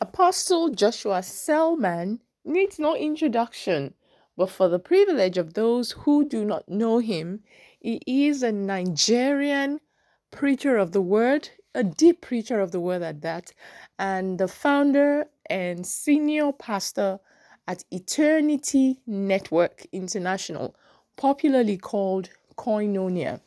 Apostle Joshua Selman needs no introduction, but for the privilege of those who do not know him, he is a Nigerian preacher of the word, a deep preacher of the word at that, and the founder and senior pastor at Eternity Network International, popularly called Koinonia.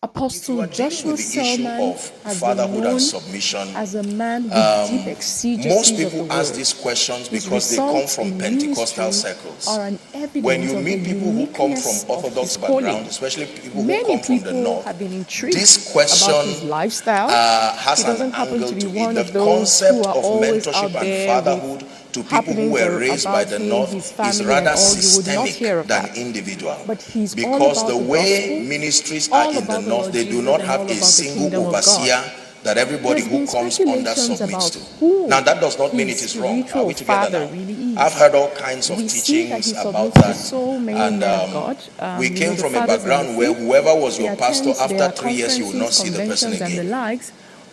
Apostle Joshua Selman has been known as a man with deep exegesis most of the people word. ask these questions His because they come results from in Pentecostal ministry circles. are an evidence When you of meet the people who come from uniqueness of Orthodox his calling. background, especially people who Many come from the people have been north, intrigued this question about his lifestyle. has He an doesn't happen angle to be to it. one The of those who concept are of always mentorship out and there with fatherhood to people who happenings were raised by about the him, his north is family, and rather all. You would not systemic hear of than that. individual. But he's all Because about the the way gospel, ministries are all in the about the north, Lord they do Jesus, not and have all a about the single kingdom of God. overseer that everybody There's who been comes under speculations submits about to. who Now, that does not mean it his is wrong. Are spiritual we together father now? really I've is. heard all kinds of We see that he teachings about submits to that. so many And men of God. we came The from a fathers in the background where faith. whoever was He your pastor, attends after their 3 years, you will not conferences, see the person conventions, and the again. likes.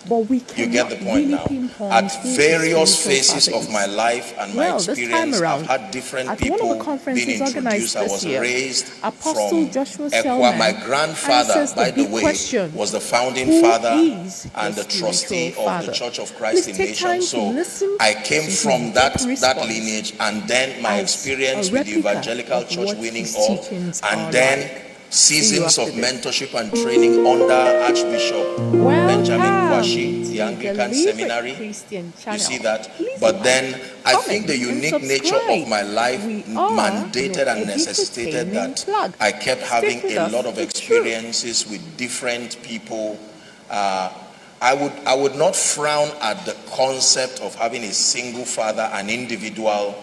But we You get cannot the point really now. pinpoint At who his various spiritual phases father of my is. life and my Well, this time experience, I've around, had different at one of the people being conferences introduced. organized I this was year, raised Apostle from Joshua Ekwa. My Selman grandfather, answers the by the big way, question: was the founding who father is and your the trustee spiritual of the father? Church of Christ Please in take time Nations. to So listen I came to his from deep that response lineage, and then my as a experience with the replica evangelical of church what winning his all, teachings and are then like. See you seasons of after this. mentorship and training under Archbishop Benjamin Welcome Kwashi, the to Anglican Deliberate Seminary. Christian You Channel. see that? Please But then like, I think the comment, and unique nature of subscribe. my life We are your mandated and necessitated edutainment that plug. I kept Stick having with a us. lot of The truth. experiences with different people. I would not frown at the concept of having a single father, an individual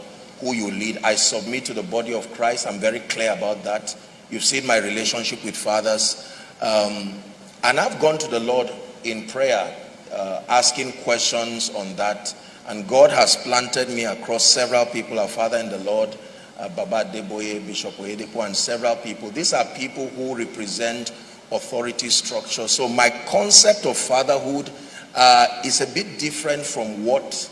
who you lead. I submit to the body of Christ. I'm very clear about that. You've seen my relationship with fathers. And I've gone to the Lord in prayer, asking questions on that. And God has planted me across several people, our Father in the Lord, Baba Deboye, Bishop Oyedepo, and several people. These are people who represent authority structure. So my concept of fatherhood is a bit different from what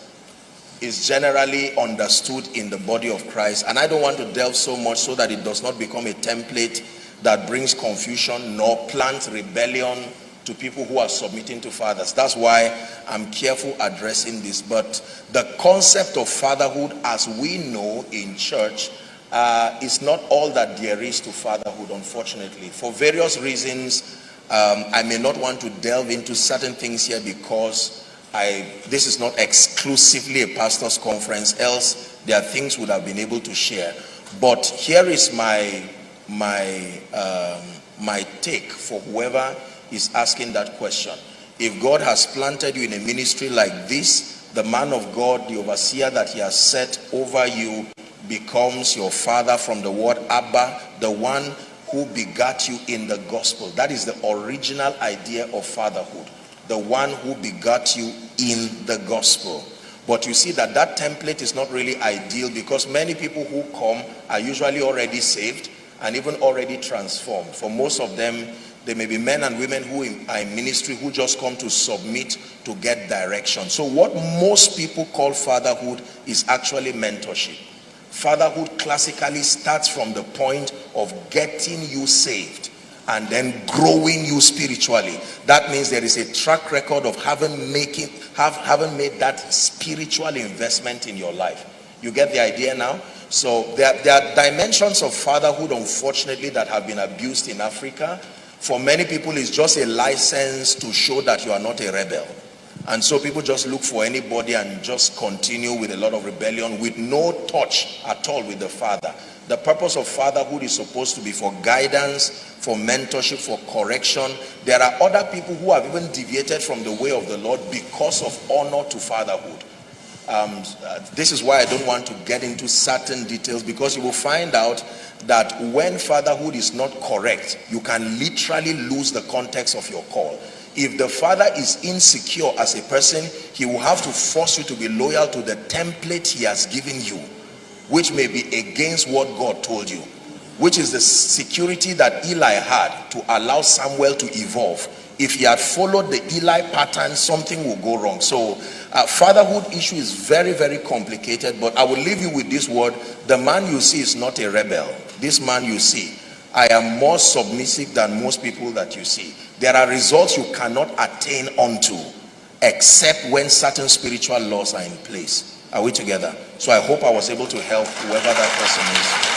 is generally understood in the body of Christ. And I don't want to delve so much so that it does not become a template that brings confusion nor plant rebellion to people who are submitting to fathers. That's why I'm careful addressing this. But the concept of fatherhood as we know in church is not all that there is to fatherhood, unfortunately. For various reasons, I may not want to delve into certain things here because this is not exclusively a pastor's conference, else there are things would have been able to share. But here is my take for whoever is asking that question. If God has planted you in a ministry like this, the man of God, the overseer that he has set over you, becomes your father from the word Abba, the one who begat you in the gospel. That is the original idea of fatherhood. The one who begat you in the gospel. But you see that that template is not really ideal, because many people who come are usually already saved and even already transformed. For most of them, there may be men and women who are in ministry who just come to submit to get direction. So what most people call fatherhood is actually mentorship. Fatherhood classically starts from the point of getting you saved and then growing you spiritually. That means there is a track record of having made that spiritual investment in your life. You get the idea now? So there are dimensions of fatherhood, unfortunately, that have been abused in Africa. For many people, it's just a license to show that you are not a rebel. And so people just look for anybody and just continue with a lot of rebellion with no touch at all with the father. The purpose of fatherhood is supposed to be for guidance, for mentorship, for correction. There are other people who have even deviated from the way of the Lord because of honor to fatherhood. This is why I don't want to get into certain details, because you will find out that when fatherhood is not correct, you can literally lose the context of your call. If the father is insecure as a person, he will have to force you to be loyal to the template he has given you, which may be against what God told you, which is the security that Eli had to allow Samuel to evolve. If he had followed the Eli pattern, something will go wrong. So Fatherhood issue is very, very complicated, but I will leave you with this word. The man you see is not a rebel. This man you see, I am more submissive than most people that you see. There are results you cannot attain unto except when certain spiritual laws are in place. Are we together? So I hope I was able to help whoever that person is.